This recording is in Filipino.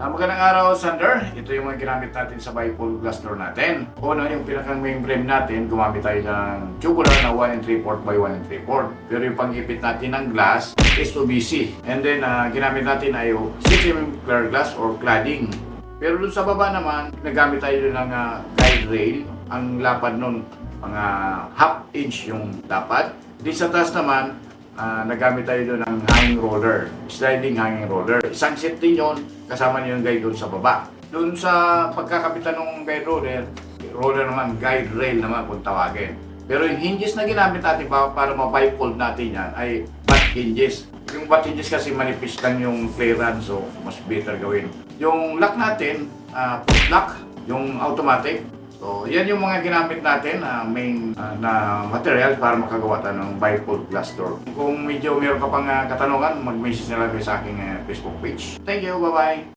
Magandang araw, Sander. Ito yung mga ginamit natin sa bifold glass door natin. Una, yung pinakang main frame natin, gumamit tayo ng tubular na 1 3/4 by 1 3/4. Pero yung pang-ipit natin ng glass is OBC. And then, ginamit natin ay 6mm clear glass or cladding. Pero dun sa baba naman, nagamit tayo ng guide rail. Ang lapad nun, mga half inch yung lapad. Di sa taas naman, nagamit tayo doon ng hanging roller, sliding hanging roller. Isang set din yun, kasama niyo yung guide doon sa baba. Doon sa pagkakapitan ng guide roller naman, guide rail naman kung tawagin. Pero yung hinges na ginamit natin para ma-bifold natin yan ay butt hinges. Yung butt hinges kasi manipis lang yung clearance, so mas better gawin. Yung lock natin, foot lock, yung automatic. So, yan yung mga ginamit natin main na material para makagawa tayo ng bifold glass door. Kung medyo meron ka pang katanungan, mag-message na lang kayo sa aking Facebook page. Thank you, bye-bye!